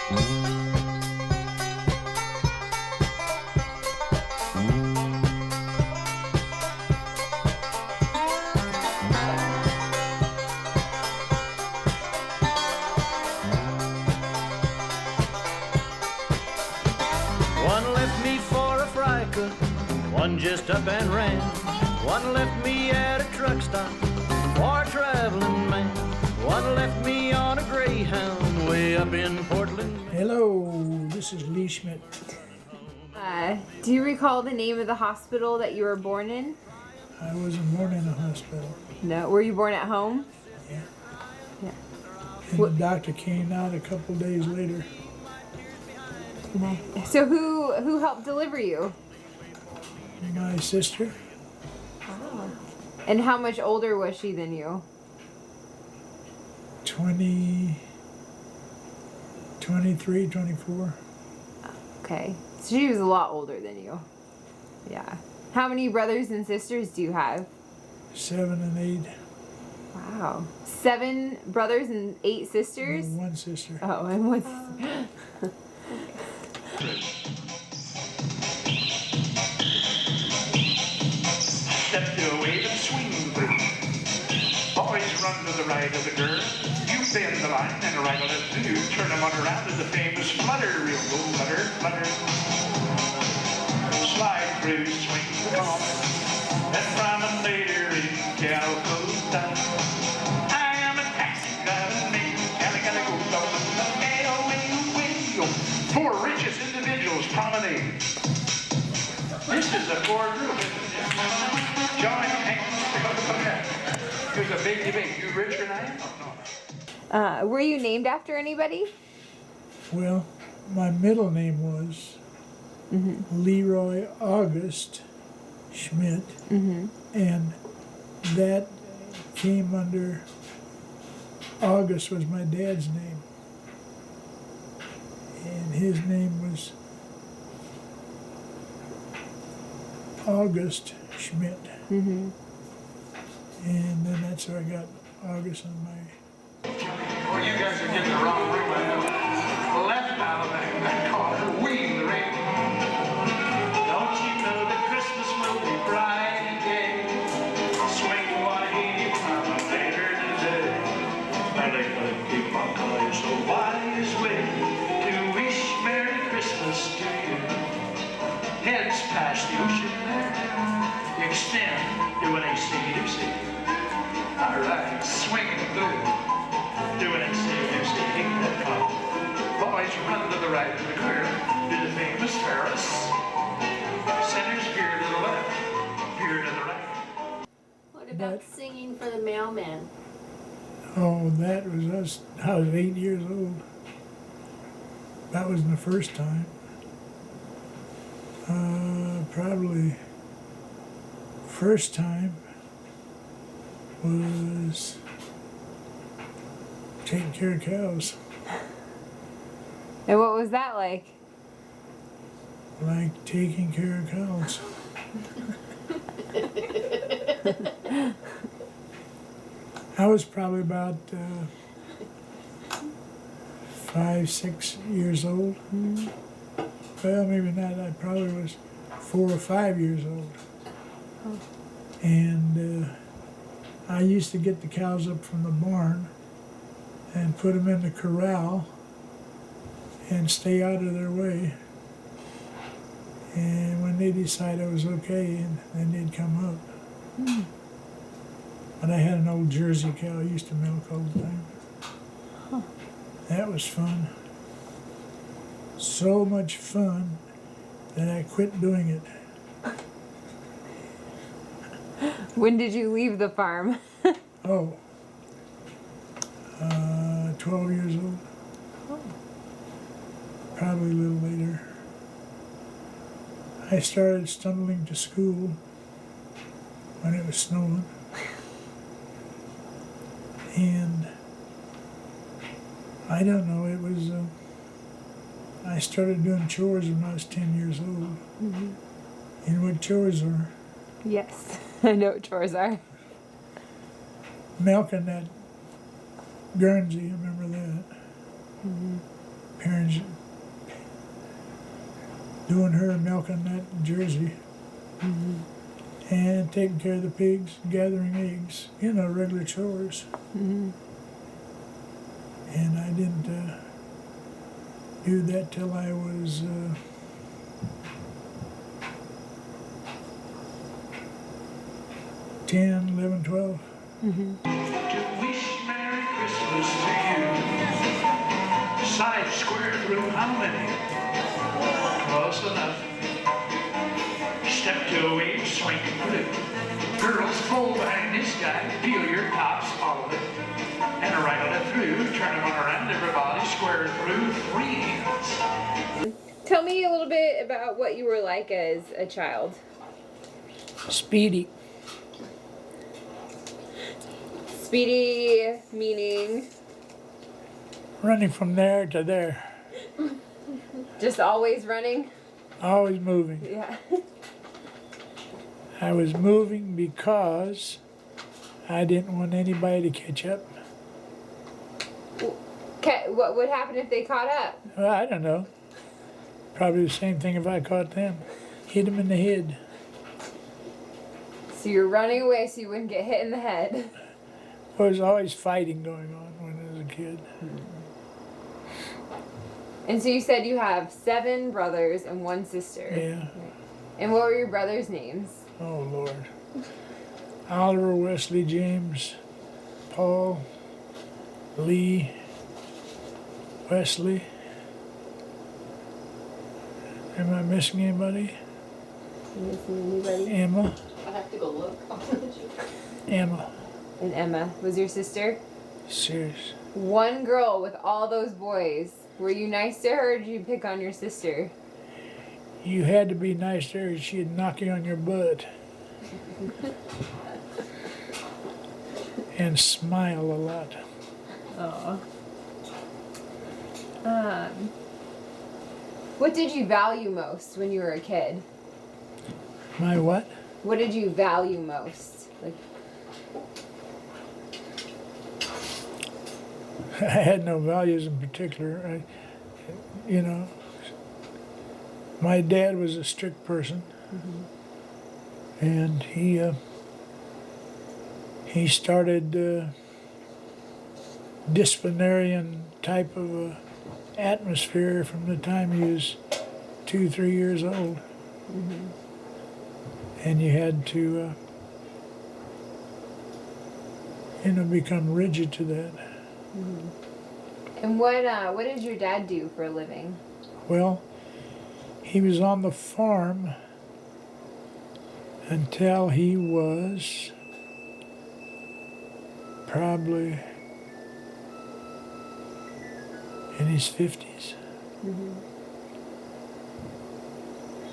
One left me for a fry cook, one just up and ran. One left me at a truck stop for a traveling man. One left me on a Greyhound way up in Portland. Hello, this is Lee Schmidt. Do you recall the name of the hospital that you were born in? I wasn't born in a hospital. No. Were you born at home? Yeah. Yeah. And the doctor came out a couple days later. So who helped deliver you? My sister, Oh. And how much older was she than you? 23, 24. Okay. So she was a lot older than you. Yeah. How many brothers and sisters do you have? 7 and 8. Wow. 7 brothers and 8 sisters? One sister. Oh, and one sister. Step to a wave and swing through. Boys run to the right of the girl. You bend the line and right on it through. Turn them on around to the famous flutter. Real go flutter, flutter. Slide through, swing the ball. And promenader in Calcutta. I am a taxi driving man. Gotta go down the way. 4 richest individuals promenade. This is a board room. Join hands. There's a big debate. You richer than I am? Were you named after anybody? Well, my middle name was Leroy August Schmidt, and that came under, August was my dad's name, and his name was August Schmidt. And then that's how I got August on my... Well, you guys are getting the wrong room. I know. Left out of that corner, weave the ring. Don't you know that Christmas will be bright and gay? Swing one here from a later today. I like to keep on calling so wise way to wish Merry Christmas to you. Heads past the ocean there, extend to an AC/DC. All right, swing through. Doing it, see, that pop. Boys run to the right of the curve, to the famous Ferris. Centers veer to the left, veer to the right. What about singing for the mailman? Oh, that was us. I was 8 years old. That wasn't the first time. Probably first time was taking care of cows. And what was that like? Like taking care of cows. I was probably about 5, 6 years old. Well, maybe not. I probably was 4 or 5 years old. And I used to get the cows up from the barn and put them in the corral and stay out of their way. And when they decided I was okay, and then they'd come up. But I had an old Jersey cow I used to milk all the time. That was fun. So much fun that I quit doing it. When did you leave the farm? 12 years old. Probably a little later. I started stumbling to school when it was snowing. And I don't know, it was, I started doing chores when I was 10 years old. You know what chores are? Yes, I know what chores are. Milking that Guernsey, I remember that. parents doing her milking that Jersey, and taking care of the pigs, gathering eggs, regular chores. And I didn't do that till I was 10, 11, 12. To wish Merry Christmas to you. Side square through how many? Close enough. Step 2 each, swing through. Girls, pull behind this guy, peel your tops, all of it, and right it through. Turn them around, everybody, square through, 3 hands. Tell me a little bit about what you were like as a child. Speedy. Speedy meaning Running from there to there. just always running? Always moving. Yeah. I was moving because I didn't want anybody to catch up. What would happen if they caught up? Well, I don't know. Probably the same thing if I caught them. Hit them in the head. So you're running away so you wouldn't get hit in the head. There was always fighting going on when I was a kid. And so you said you have 7 brothers and 1 sister. Yeah. And what were your brothers' names? Oh, Lord. Oliver, Wesley, James, Paul, Lee, Wesley. Am I missing anybody? Missing anybody? Emma. I have to go look. Emma. And Emma was your sister? Serious. One girl with all those boys. Were you nice to her or did you pick on your sister? You had to be nice to her. She'd knock you on your butt. And smile a lot. Oh. What did you value most when you were a kid? My what? What did you value most? Like, I had no values in particular. My dad was a strict person, and he started disciplinarian type of atmosphere from the time he was 2, 3 years old, and you had to become rigid to that. and what did your dad do for a living? Well, he was on the farm until he was probably in his 50s.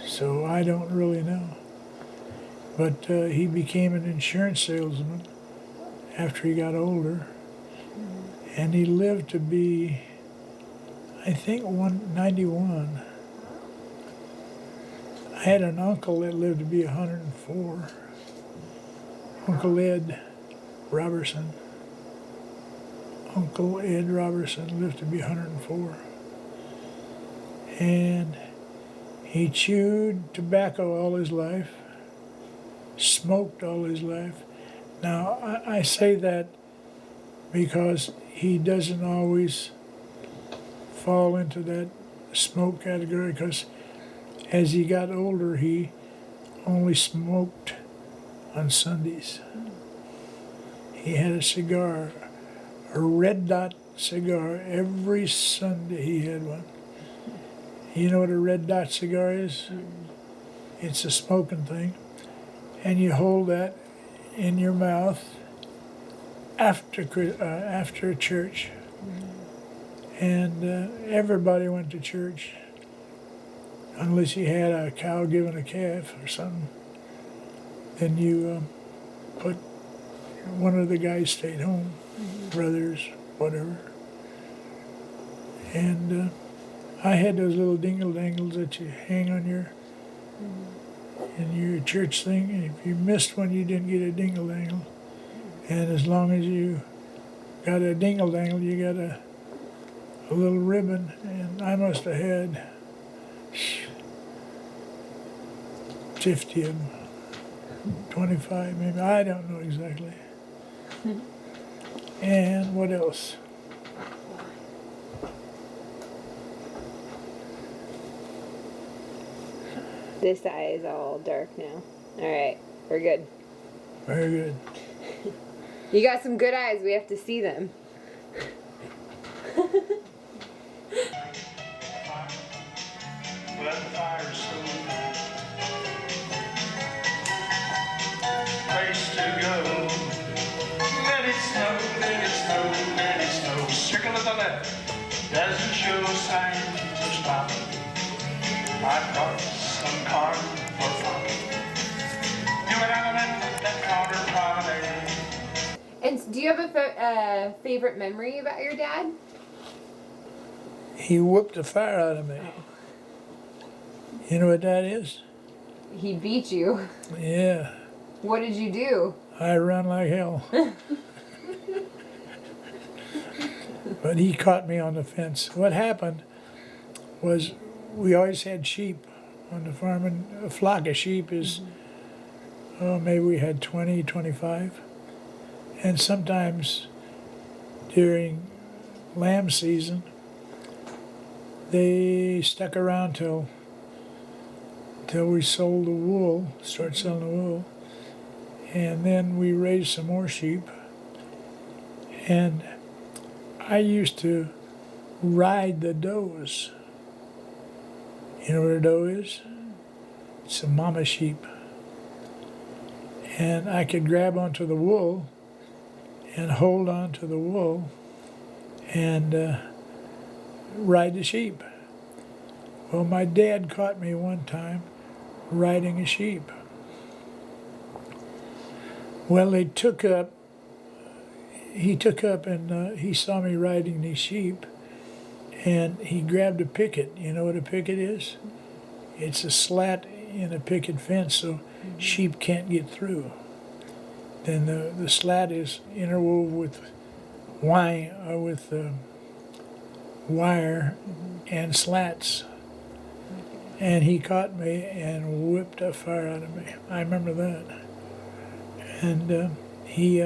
So I don't really know. But he became an insurance salesman after he got older. And he lived to be, I think, 191. I had an uncle that lived to be 104. Uncle Ed Robertson. Uncle Ed Robertson lived to be 104. And he chewed tobacco all his life, smoked all his life. Now, I say that because he doesn't always fall into that smoke category, because as he got older, he only smoked on Sundays. He had a cigar, a red dot cigar. Every Sunday he had one. You know what a red dot cigar is? It's a smoking thing. And you hold that in your mouth after church. And everybody went to church, unless you had a cow giving a calf or something. Then you put one of the guys stayed home, brothers, whatever. And I had those little dingle-dangles that you hang on in your church thing. And if you missed one, you didn't get a dingle-dangle. And as long as you got a dingle-dangle, you got a a little ribbon, and I must have had 50 of them, 25 maybe, I don't know exactly. And what else? This eye is all dark now. All right, we're good. Very good. You got some good eyes. We have to see them. Let the fire soon. Place to go. Let it snow, let it snow, let it snow. Circle of the left doesn't show signs of stopping. I brought some corn for fun. Do it out of that corner promenade. And do you have a favorite memory about your dad? He whooped the fire out of me. You know what that is? He beat you. Yeah. What did you do? I run like hell. But he caught me on the fence. What happened was we always had sheep on the farm, and a flock of sheep is, maybe we had 20, 25. And sometimes during lamb season, they stuck around till we sold the wool, started selling the wool. And then we raised some more sheep. And I used to ride the does. You know what a doe is? It's a mama sheep. And I could grab onto the wool and hold on to the wool and ride the sheep. Well, my dad caught me one time riding a sheep. Well, he took up and he saw me riding these sheep, and he grabbed a picket. You know what a picket is? It's a slat in a picket fence so sheep can't get through. Then the slat is interwoven with wire and slats. And he caught me and whipped the fire out of me. I remember that. And he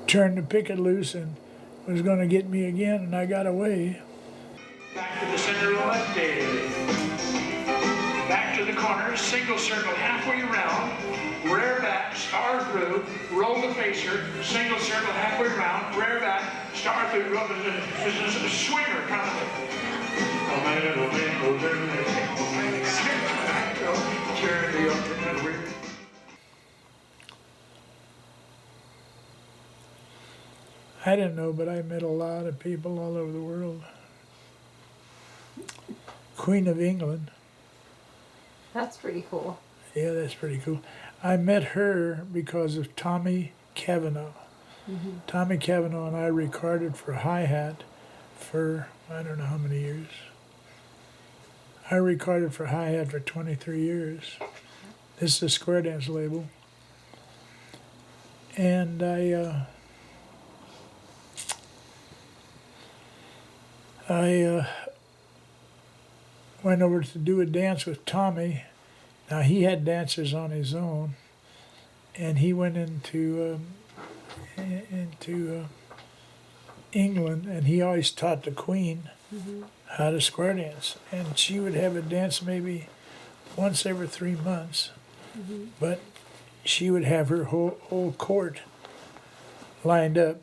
turned the picket loose and was going to get me again, and I got away. Back to the center of left day. Back to the corner, single circle halfway around, rear back, star through, roll the facer, single circle halfway around, rear back, star through, roll the swinger kind of thing. Turn the alternate rear. I didn't know, but I met a lot of people all over the world. Queen of England. That's pretty cool. Yeah, that's pretty cool. I met her because of Tommy Cavanaugh. Tommy Cavanaugh and I recorded for Hi-Hat for I don't know how many years. I recorded for Hi-Hat for 23 years. This is a square dance label. And I went over to do a dance with Tommy. Now he had dancers on his own, and he went into England, and he always taught the Queen how to square dance. And she would have a dance maybe once every 3 months, but she would have her whole court lined up.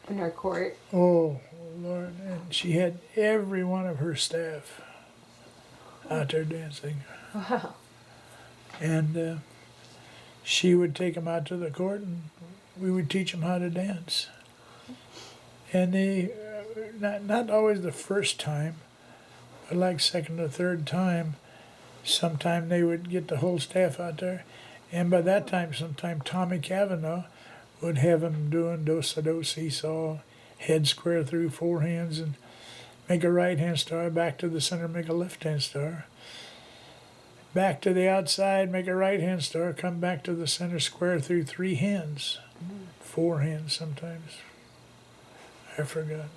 In her court. Oh, Lord. And she had every one of her staff out there dancing. Wow. And she would take them out to the court, and we would teach them how to dance. And they, not always the first time, but like second or third time, sometime they would get the whole staff out there. And by that time, sometime Tommy Cavanaugh would have them doing do-sa-do seesaw, head square through, 4 hands, and make a right-hand star, back to the center, make a left-hand star. Back to the outside, make a right-hand star, come back to the center, square through, 3 hands, 4 hands sometimes. I forgot.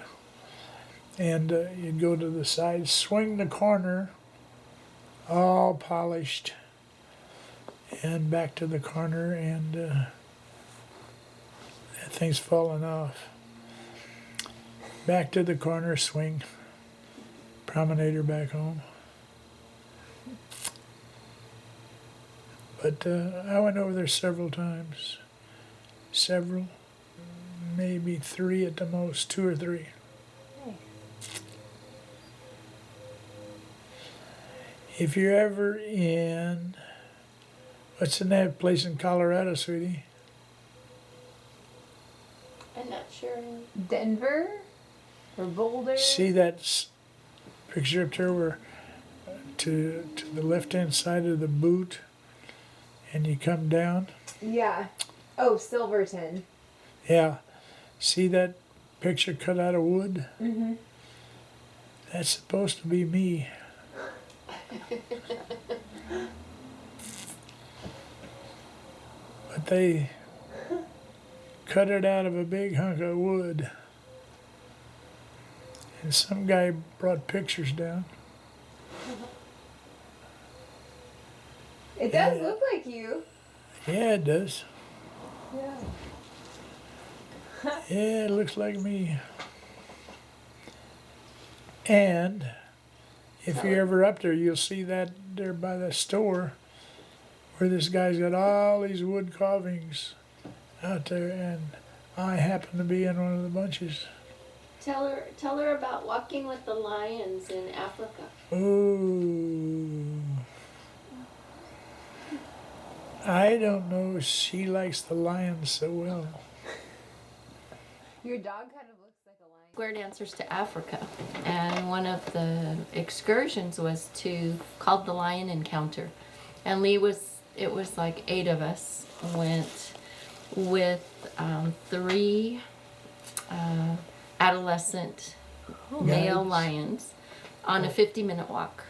And you'd go to the side, swing the corner, all polished, and back to the corner, and that thing's falling off. Back to the corner, swing, promenader back home. But I went over there several times. Several, maybe 3 at the most, 2 or 3. If you're ever in, what's the name of that place in Colorado, sweetie? I'm not sure. Denver or Boulder? See that picture up there where to the left-hand side of the boot, and you come down? Yeah. Oh, Silverton. Yeah. See that picture cut out of wood? Mm-hmm. That's supposed to be me. But they cut it out of a big hunk of wood. And some guy brought pictures down. It does look like you. Yeah, it does. Yeah. Yeah, it looks like me. And if you're ever up there, you'll see that there by the store where this guy's got all these wood carvings out there, and I happen to be in one of the bunches. Tell her about walking with the lions in Africa. Ooh. I don't know if she likes the lions so well. Your dog kind of looks like a lion. Square dancers to Africa, and one of the excursions was called the Lion Encounter, and it was like 8 of us went with 3 adolescent male Guides. lions on a 50-minute walk,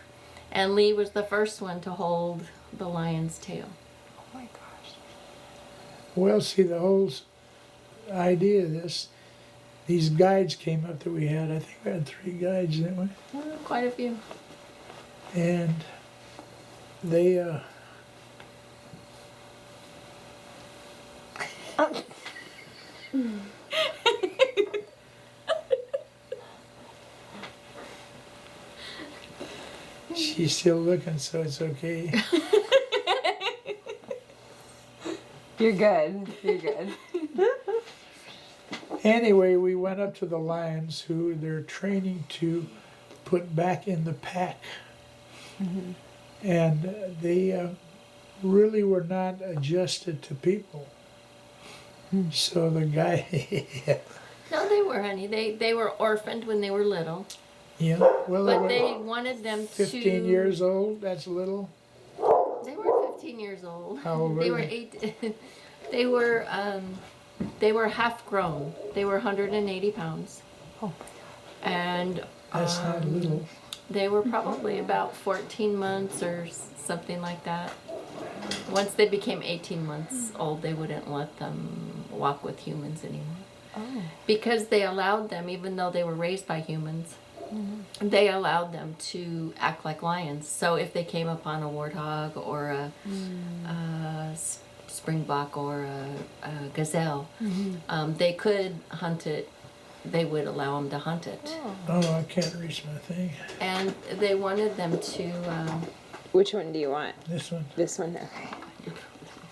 and Lee was the first one to hold the lion's tail. Oh my gosh. Well, see, the whole idea of this, these guides came up that we had. I think we had 3 guides, didn't we? Quite a few. And they, she's still looking, so it's okay. You're good. You're good. Anyway, we went up to the lions who they're training to put back in the pack. Mm-hmm. And they really were not adjusted to people. So the guy, No, they were, honey. They were orphaned when they were little, yeah, well, but they they were wanted them 15 to. years old, that's little. They were 15 years old. How old were They were they? 8. They were half grown. They were 180 pounds. Oh. And That's not little. they were probably about 14 months or something like that. Once they became 18 months old, they wouldn't let them walk with humans anymore. Oh. Because they allowed them, even though they were raised by humans, they allowed them to act like lions. So if they came upon a warthog or a springbok or a gazelle, they could hunt it. They would allow them to hunt it. Oh, I can't reach my thing. And they wanted them to, Which one do you want? This one. This one? Okay.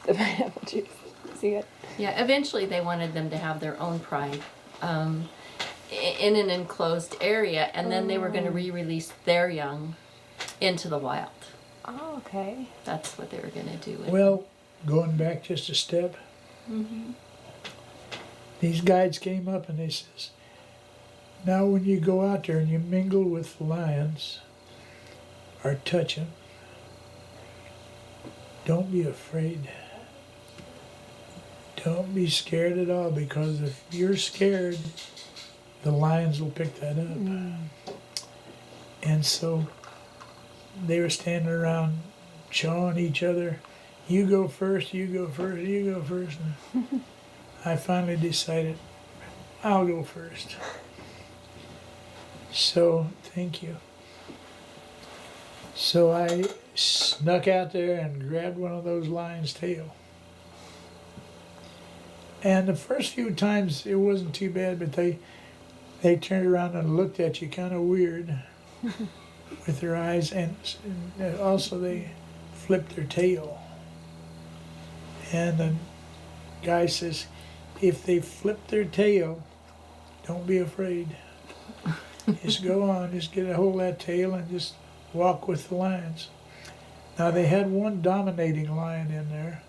The pineapple juice. See it? yeah, eventually they wanted them to have their own pride in an enclosed area, and then they were going to re-release their young into the wild. Oh, okay. That's what they were going to do. Well, going back just a step, these guides came up and they says, now when you go out there and you mingle with lions or touch them, don't be afraid. Don't be scared at all, because if you're scared, the lions will pick that up. And so they were standing around chawing each other. You go first, you go first, you go first. And I finally decided I'll go first. So, thank you. So I snuck out there and grabbed one of those lion's tail. And the first few times it wasn't too bad, but they turned around and looked at you kind of weird with their eyes, and also they flipped their tail. And the guy says, if they flip their tail, don't be afraid. Just go on, just get a hold of that tail and just walk with the lions. Now they had one dominating lion in there,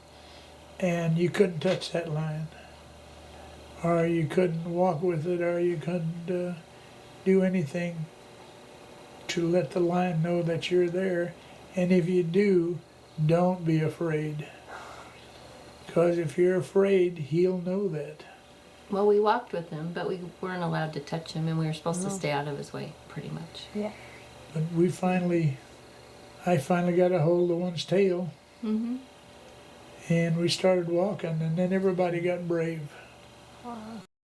and you couldn't touch that lion. Or you couldn't walk with it, or you couldn't do anything to let the lion know that you're there. And if you do, don't be afraid. Because if you're afraid, he'll know that. Well, we walked with him, but we weren't allowed to touch him, and we were supposed to stay out of his way, pretty much. Yeah. But I finally got a hold of one's tail, Mm-hmm. and we started walking, and then everybody got brave. Wow.